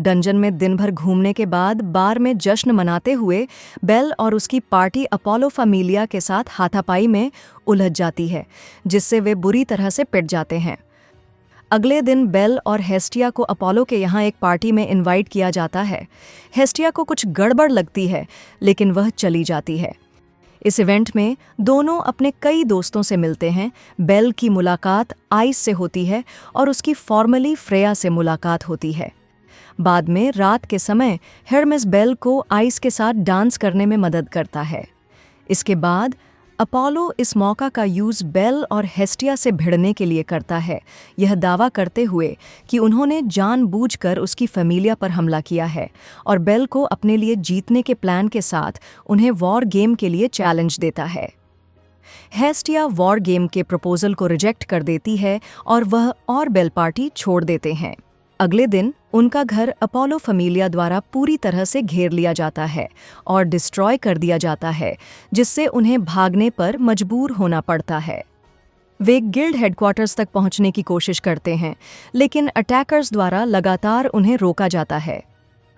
Dungeon में दिन भर घूमने के बाद बार में जश्न मनाते हुए बेल और उसकी पार्टी अपोलो फैमिलिया के साथ हाथापाई में उलझ जाती है, जिससे वे बुरी तरह से पिट जाते हैं। अगले दिन बेल और हेस्टिया को अपोलो के यहाँ एक पार्टी में इनवाइट किया जाता है। हेस्टिया को कुछ गड़बड़ लगती है, लेकिन वह चली जाती है। इस इवेंट में दोनों अपने कई दोस्तों से मिलते हैं। बेल की मुलाकात आइस से होती है और उसकी फॉर्मली फ्रेया से मुलाकात होती है। बाद में रात के समय हेर्मेस बेल को आइस के साथ डांस करने में मदद करता है। इसके बाद अपोलो इस मौका का यूज़ बेल और हेस्टिया से भिड़ने के लिए करता है, यह दावा करते हुए कि उन्होंने जानबूझकर उसकी फैमिलिया पर हमला किया है और बेल को अपने लिए जीतने के प्लान के साथ उन्हें वॉर गेम के लिए चैलेंज देता है। हेस्टिया वॉर गेम के प्रपोजल को रिजेक्ट कर देती है और वह और बेल पार्टी छोड़ देते हैं। अगले दिन उनका घर अपोलो फैमिलिया द्वारा पूरी तरह से घेर लिया जाता है और डिस्ट्रॉय कर दिया जाता है, जिससे उन्हें भागने पर मजबूर होना पड़ता है। वे गिल्ड हेडक्वार्टर्स तक पहुंचने की कोशिश करते हैं, लेकिन अटैकर्स द्वारा लगातार उन्हें रोका जाता है।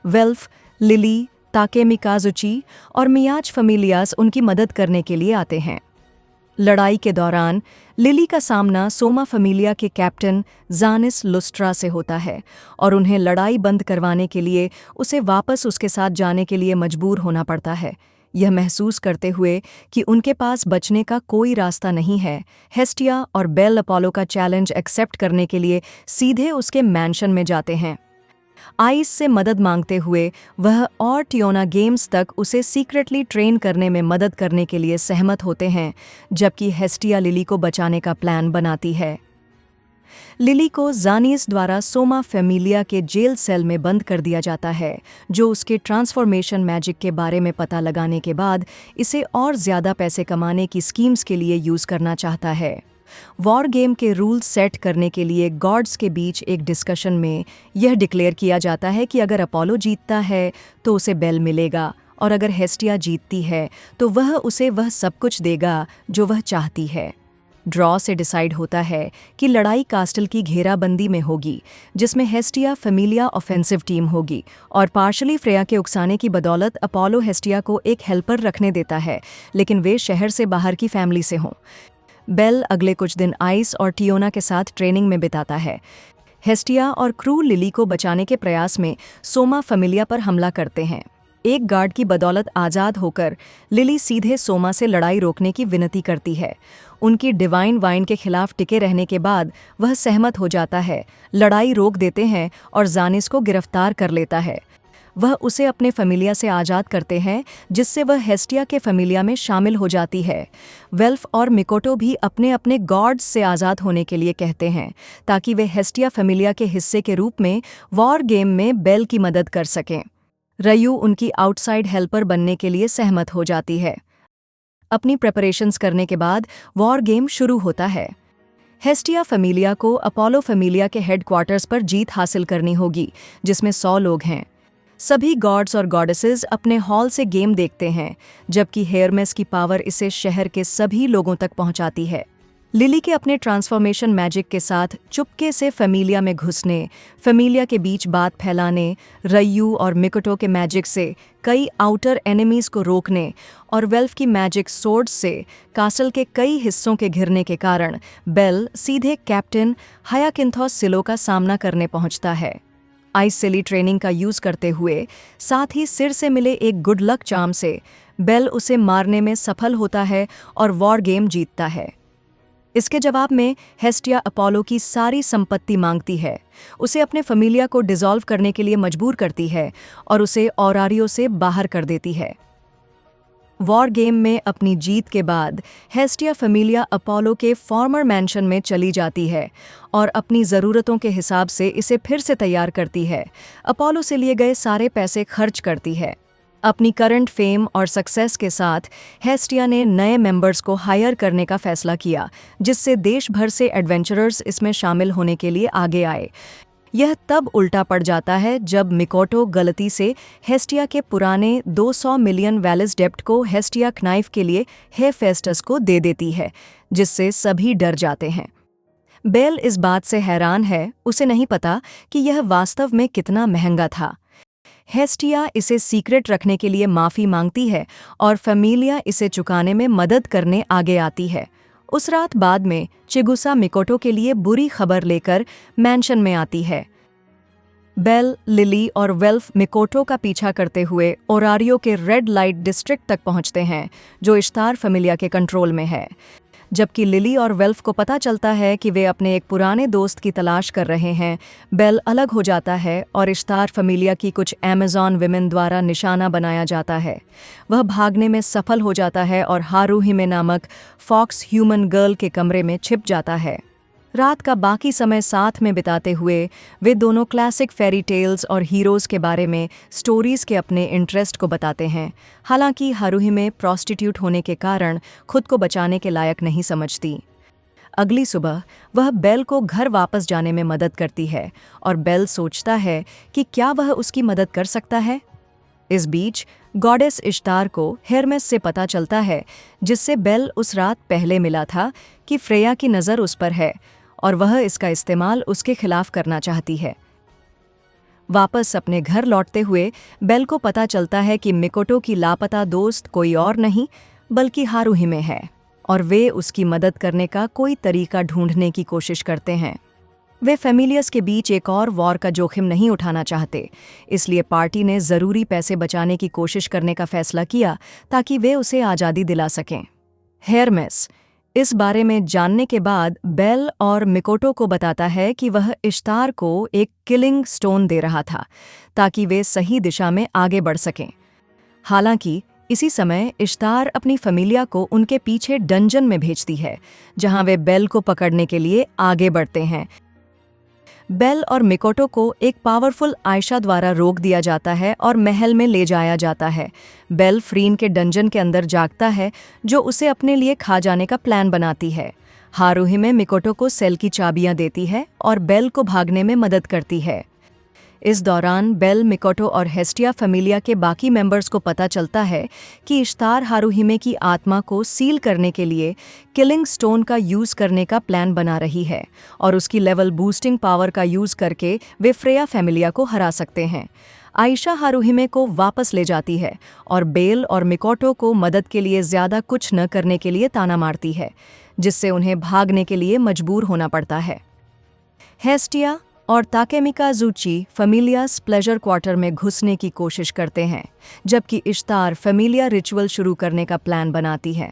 वेल्फ, लिली, ताकेमिकाजुची और मियाज फैमिलियास उनकी मदद करने के लिए आते हैं। लड़ाई के दौरान लिली का सामना सोमा फैमिलिया के कैप्टन ज़ानिस लुस्ट्रा से होता है और उन्हें लड़ाई बंद करवाने के लिए उसे वापस उसके साथ जाने के लिए मजबूर होना पड़ता है। यह महसूस करते हुए कि उनके पास बचने का कोई रास्ता नहीं है, हेस्टिया और बेल अपोलो का चैलेंज एक्सेप्ट करने के लिए सीधे उसके मैंशन में जाते हैं। आइस से मदद मांगते हुए वह और टियोना गेम्स तक उसे सीक्रेटली ट्रेन करने में मदद करने के लिए सहमत होते हैं, जबकि हेस्टिया लिली को बचाने का प्लान बनाती है। लिली को ज़ानिस द्वारा सोमा फैमिलिया के जेल सेल में बंद कर दिया जाता है, जो उसके ट्रांसफॉर्मेशन मैजिक के बारे में पता लगाने के बाद इसे और ज़्यादा पैसे कमाने की स्कीम्स के लिए यूज़ करना चाहता है। वॉर गेम के रूल्स सेट करने के लिए गॉड्स के बीच एक डिस्कशन में यह डिक्लेयर किया जाता है कि अगर अपोलो जीतता है तो उसे बेल मिलेगा और अगर हेस्टिया जीतती है तो वह उसे वह सब कुछ देगा जो वह चाहती है। ड्रॉ से डिसाइड होता है कि लड़ाई कास्टल की घेराबंदी में होगी, जिसमें हेस्टिया फैमिलिया ऑफेंसिव टीम होगी और पार्शली फ्रेया के उकसाने की बदौलत अपोलो हेस्टिया को एक हेल्पर रखने देता है, लेकिन वे शहर से बाहर की फैमिली से हों। बेल अगले कुछ दिन आइस और टियोना के साथ ट्रेनिंग में बिताता है। हेस्टिया और क्रू लिली को बचाने के प्रयास में सोमा फैमिलिया पर हमला करते हैं। एक गार्ड की बदौलत आज़ाद होकर लिली सीधे सोमा से लड़ाई रोकने की विनती करती है। उनकी डिवाइन वाइन के खिलाफ टिके रहने के बाद वह सहमत हो जाता है, लड़ाई रोक देते हैं और ज़ानिस को गिरफ्तार कर लेता है। वह उसे अपने फैमिलिया से आज़ाद करते हैं, जिससे वह हेस्टिया के फैमिलिया में शामिल हो जाती है। वेल्फ और मिकोटो भी अपने अपने गॉड्स से आज़ाद होने के लिए कहते हैं, ताकि वे हेस्टिया फैमिलिया के हिस्से के रूप में वॉर गेम में बेल की मदद कर सकें। रयू उनकी आउटसाइड हेल्पर बनने के लिए सहमत हो जाती है। अपनी प्रेपरेशंस करने के बाद वॉर गेम शुरू होता है। हेस्टिया फैमिलिया को अपोलो फैमिलिया के हेडक्वार्टर्स पर जीत हासिल करनी होगी, जिसमें 100 लोग हैं। सभी गॉड्स और गॉडेसेस अपने हॉल से गेम देखते हैं, जबकि हेर्मेस की पावर इसे शहर के सभी लोगों तक पहुंचाती है। लिली के अपने ट्रांसफॉर्मेशन मैजिक के साथ चुपके से फैमिलिया में घुसने, फैमिलिया के बीच बात फैलाने, रयू और मिकोटो के मैजिक से कई आउटर एनिमीज को रोकने और वेल्फ की मैजिक सोर्ड्स से कासल के कई हिस्सों के घिरने के कारण बेल सीधे कैप्टन हयाकिन्थोस सिलो का सामना करने पहुंचता है। आइस सिली ट्रेनिंग का यूज़ करते हुए साथ ही सिर से मिले एक गुड लक चार्म से बेल उसे मारने में सफल होता है और वॉर गेम जीतता है। इसके जवाब में हेस्टिया अपोलो की सारी संपत्ति मांगती है, उसे अपने फैमिलिया को डिसॉल्व करने के लिए मजबूर करती है और उसे औरारियो से बाहर कर देती है। वॉर गेम में अपनी जीत के बाद हेस्टिया फैमिलिया अपोलो के फॉर्मर मैंशन में चली जाती है और अपनी ज़रूरतों के हिसाब से इसे फिर से तैयार करती है। अपोलो से लिए गए सारे पैसे खर्च करती है। अपनी करंट फेम और सक्सेस के साथ हेस्टिया ने नए मेंबर्स को हायर करने का फैसला किया, जिससे देश भर से एडवेंचरर्स इसमें शामिल होने के लिए आगे आए। यह तब उल्टा पड़ जाता है जब मिकोटो गलती से हेस्टिया के पुराने 200 मिलियन वैलिस डेप्ट को हेस्टिया क्नाइफ के लिए हेफेस्टस को दे देती है, जिससे सभी डर जाते हैं। बेल इस बात से हैरान है, उसे नहीं पता कि यह वास्तव में कितना महंगा था। हेस्टिया इसे सीक्रेट रखने के लिए माफ़ी मांगती है और फैमिलिया इसे चुकाने में मदद करने आगे आती है। उस रात बाद में चिगुसा मिकोटो के लिए बुरी खबर लेकर मैंशन में आती है। बेल, लिली और वेल्फ मिकोटो का पीछा करते हुए ओरारियो के रेड लाइट डिस्ट्रिक्ट तक पहुंचते हैं, जो इश्तार फैमिलिया के कंट्रोल में है। जबकि लिली और वेल्फ को पता चलता है कि वे अपने एक पुराने दोस्त की तलाश कर रहे हैं, बेल अलग हो जाता है और इश्तार फैमिलिया की कुछ अमेज़ॉन विमेन द्वारा निशाना बनाया जाता है। वह भागने में सफल हो जाता है और हारुहिमे नामक फॉक्स ह्यूमन गर्ल के कमरे में छिप जाता है। रात का बाकी समय साथ में बिताते हुए वे दोनों क्लासिक फेरी टेल्स और हीरोज़ के बारे में स्टोरीज़ के अपने इंटरेस्ट को बताते हैं। हालांकि हारुहिमे प्रोस्टिट्यूट होने के कारण खुद को बचाने के लायक नहीं समझती। अगली सुबह वह बेल को घर वापस जाने में मदद करती है और बेल सोचता है कि क्या वह उसकी मदद कर सकता है। इस बीच गॉडेस इश्तार को हेरमेस से पता चलता है, जिससे बेल उस रात पहले मिला था, कि फ्रेया की नज़र उस पर है और वह इसका इस्तेमाल उसके खिलाफ करना चाहती है। वापस अपने घर लौटते हुए बेल को पता चलता है कि मिकोटो की लापता दोस्त कोई और नहीं बल्कि हारुहिमे है और वे उसकी मदद करने का कोई तरीका ढूंढने की कोशिश करते हैं। वे फैमिलियस के बीच एक और वॉर का जोखिम नहीं उठाना चाहते, इसलिए पार्टी ने ज़रूरी पैसे बचाने की कोशिश करने का फैसला किया ताकि वे उसे आज़ादी दिला सकें। हेरमेस इस बारे में जानने के बाद बेल और मिकोटो को बताता है कि वह इश्तार को एक किलिंग स्टोन दे रहा था ताकि वे सही दिशा में आगे बढ़ सकें। हालांकि इसी समय इश्तार अपनी फैमिलिया को उनके पीछे डंजन में भेजती है, जहां वे बेल को पकड़ने के लिए आगे बढ़ते हैं। बेल और मिकोटो को एक पावरफुल आयशा द्वारा रोक दिया जाता है और महल में ले जाया जाता है। बेल फ्रीन के डंजन के अंदर जागता है, जो उसे अपने लिए खा जाने का प्लान बनाती है। हारुहिमे मिकोटो को सेल की चाबियां देती है और बेल को भागने में मदद करती है। इस दौरान बेल, मिकोटो और हेस्टिया फैमिलिया के बाकी मेंबर्स को पता चलता है कि इश्तार हारुहिमे की आत्मा को सील करने के लिए किलिंग स्टोन का यूज़ करने का प्लान बना रही है और उसकी लेवल बूस्टिंग पावर का यूज़ करके वे फ्रेया फैमिलिया को हरा सकते हैं। आयशा हारुहिमे को वापस ले जाती है और बेल और मिकोटो को मदद के लिए ज़्यादा कुछ न करने के लिए ताना मारती है, जिससे उन्हें भागने के लिए मजबूर होना पड़ता है। हेस्टिया और ताकेमिकाजुची फैमिलियास प्लेजर क्वार्टर में घुसने की कोशिश करते हैं, जबकि इश्तार फैमिलिया रिचुअल शुरू करने का प्लान बनाती है।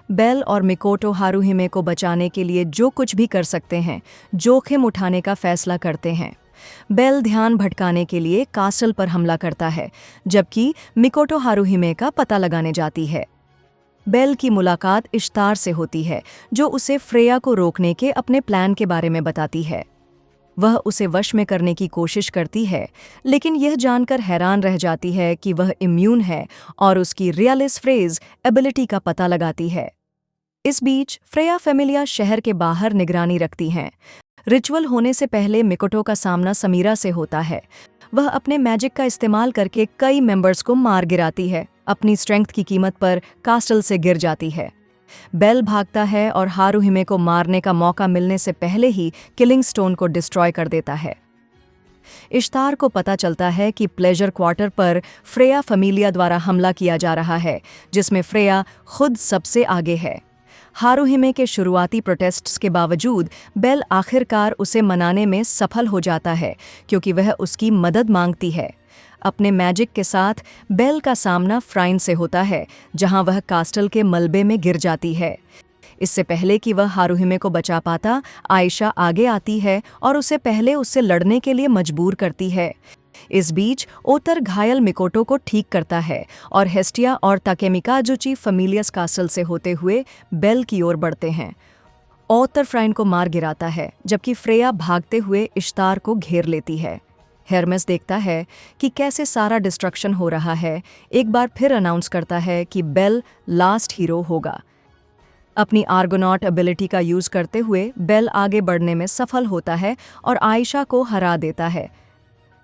बेल और मिकोटो हारुहिमे को बचाने के लिए जो कुछ भी कर सकते हैं, जोखिम उठाने का फैसला करते हैं। बेल ध्यान भटकाने के लिए कासल पर हमला करता है, जबकि मिकोटो हारुहिमे का पता लगाने जाती है। बेल की मुलाकात इश्तार से होती है, जो उसे फ्रेया को रोकने के अपने प्लान के बारे में बताती है। वह उसे वश में करने की कोशिश करती है, लेकिन यह जानकर हैरान रह जाती है कि वह इम्यून है और उसकी रियलिस फ्रेज एबिलिटी का पता लगाती है। इस बीच फ्रेया फैमिलिया शहर के बाहर निगरानी रखती हैं। रिचुअल होने से पहले मिकोटो का सामना समीरा से होता है। वह अपने मैजिक का इस्तेमाल करके कई मेंबर्स को मार गिराती है। अपनी स्ट्रेंथ की कीमत पर कास्टल से गिर जाती है। बेल भागता है और हारुहिमे को मारने का मौका मिलने से पहले ही किलिंग स्टोन को डिस्ट्रॉय कर देता है। इश्तार को पता चलता है कि प्लेजर क्वार्टर पर फ्रेया फैमिलिया द्वारा हमला किया जा रहा है, जिसमें फ्रेया खुद सबसे आगे है। हारुहिमे के शुरुआती प्रोटेस्ट्स के बावजूद बेल आखिरकार उसे मनाने में सफल हो जाता है, क्योंकि वह उसकी मदद मांगती है। अपने मैजिक के साथ बेल का सामना फ्राइन से होता है, जहां वह कास्टल के मलबे में गिर जाती है। इससे पहले कि वह हारुहिमे को बचा पाता, आयशा आगे आती है और उसे पहले उससे लड़ने के लिए मजबूर करती है। इस बीच ओतर घायल मिकोटो को ठीक करता है और हेस्टिया और ताकेमिकाजुची फैमिलियस कास्टल से होते हुए बेल की ओर बढ़ते हैं। ओतर फ्राइन को मार गिराता है, जबकि फ्रेया भागते हुए इश्तार को घेर लेती है। हेरमेस देखता है कि कैसे सारा डिस्ट्रक्शन हो रहा है। एक बार फिर अनाउंस करता है कि बेल लास्ट हीरो होगा। अपनी आर्गोनॉट एबिलिटी का यूज़ करते हुए बेल आगे बढ़ने में सफल होता है और आयशा को हरा देता है।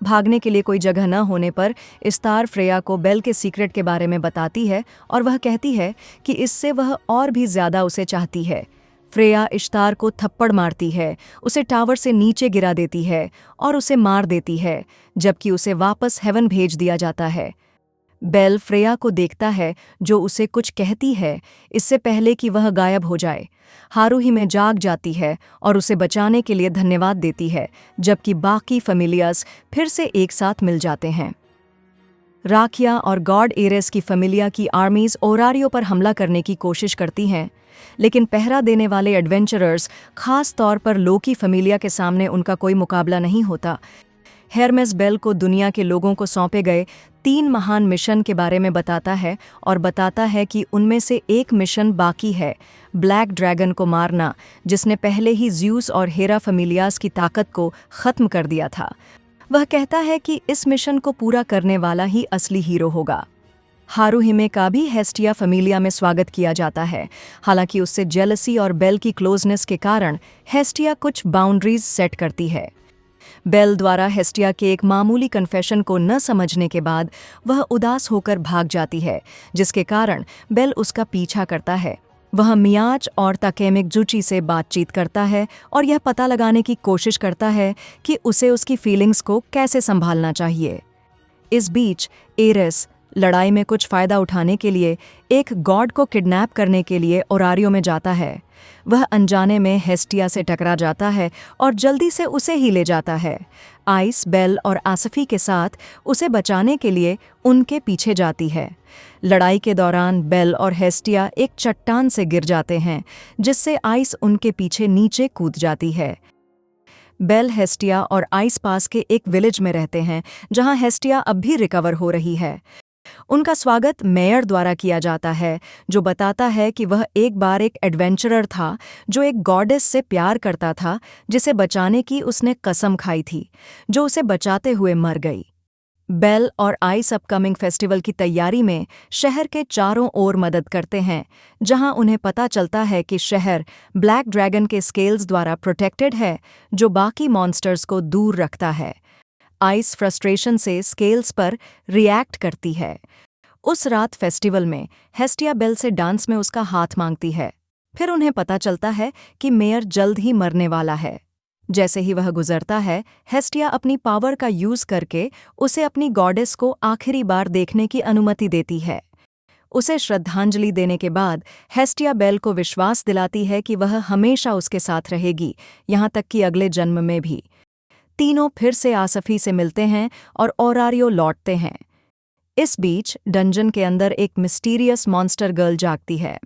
भागने के लिए कोई जगह न होने पर इश्तार फ्रेया को बेल के सीक्रेट के बारे में बताती है और वह कहती है कि इससे वह और भी ज़्यादा उसे चाहती है। फ्रेया इश्तार को थप्पड़ मारती है, उसे टावर से नीचे गिरा देती है और उसे मार देती है, जबकि उसे वापस हेवन भेज दिया जाता है। बेल फ्रेया को देखता है, जो उसे कुछ कहती है इससे पहले कि वह गायब हो जाए। हारूही में जाग जाती है और उसे बचाने के लिए धन्यवाद देती है, जबकि बाकी फैमिलियाज फिर से एक साथ मिल जाते हैं। राखिया और गॉड एरेस की फैमिलिया की आर्मीज ओरारियो पर हमला करने की कोशिश करती हैं, लेकिन पहरा देने वाले एडवेंचरर्स, खास तौर पर लोकी फैमिलिया के सामने उनका कोई मुकाबला नहीं होता। हेरमेस बेल को दुनिया के लोगों को सौंपे गए 3 महान मिशन के बारे में बताता है और बताता है कि उनमें से एक मिशन बाकी है, ब्लैक ड्रैगन को मारना, जिसने पहले ही ज़्यूस और हेरा फैमिलियास की ताकत को ख़त्म कर दिया था। वह कहता है कि इस मिशन को पूरा करने वाला ही असली हीरो होगा। हारूहिमे का भी हेस्टिया फैमिलिया में स्वागत किया जाता है। हालांकि उससे जेलसी और बेल की क्लोजनेस के कारण हेस्टिया कुछ बाउंड्रीज सेट करती है। बेल द्वारा हेस्टिया के एक मामूली कन्फेशन को न समझने के बाद वह उदास होकर भाग जाती है, जिसके कारण बेल उसका पीछा करता है। वह मियाच और ताकेमिक जुची से बातचीत करता है और यह पता लगाने की कोशिश करता है कि उसे उसकी फीलिंग्स को कैसे संभालना चाहिए। इस बीच एरेस लड़ाई में कुछ फ़ायदा उठाने के लिए एक गॉड को किडनैप करने के लिए ओरारियो में जाता है। वह अनजाने में हेस्टिया से टकरा जाता है और जल्दी से उसे ही ले जाता है। आइस, बेल और आसफी के साथ उसे बचाने के लिए उनके पीछे जाती है। लड़ाई के दौरान बेल और हेस्टिया एक चट्टान से गिर जाते हैं, जिससे आइस उनके पीछे नीचे कूद जाती है। बेल, हेस्टिया और आइस पास के एक विलेज में रहते हैं, जहां हेस्टिया अब भी रिकवर हो रही है। उनका स्वागत मेयर द्वारा किया जाता है, जो बताता है कि वह एक बार एक एडवेंचरर था जो एक गॉडेस से प्यार करता था, जिसे बचाने की उसने कसम खाई थी, जो उसे बचाते हुए मर गई। बेल और आइस अपकमिंग फेस्टिवल की तैयारी में शहर के चारों ओर मदद करते हैं, जहां उन्हें पता चलता है कि शहर ब्लैक ड्रैगन के स्केल्स द्वारा प्रोटेक्टेड है, जो बाकी मॉन्स्टर्स को दूर रखता है। आइस फ्रस्ट्रेशन से स्केल्स पर रिएक्ट करती है। उस रात फेस्टिवल में हेस्टिया बेल से डांस में उसका हाथ मांगती है। फिर उन्हें पता चलता है कि मेयर जल्द ही मरने वाला है। जैसे ही वह गुजरता है, हेस्टिया अपनी पावर का यूज करके उसे अपनी गॉडेस को आखिरी बार देखने की अनुमति देती है। उसे श्रद्धांजलि देने के बाद हेस्टिया बेल को विश्वास दिलाती है कि वह हमेशा उसके साथ रहेगी, यहाँ तक कि अगले जन्म में भी। तीनों फिर से आसफी से मिलते हैं और ओरारियो लौटते हैं। इस बीच डंजन के अंदर एक मिस्टीरियस मॉन्स्टर गर्ल जागती है।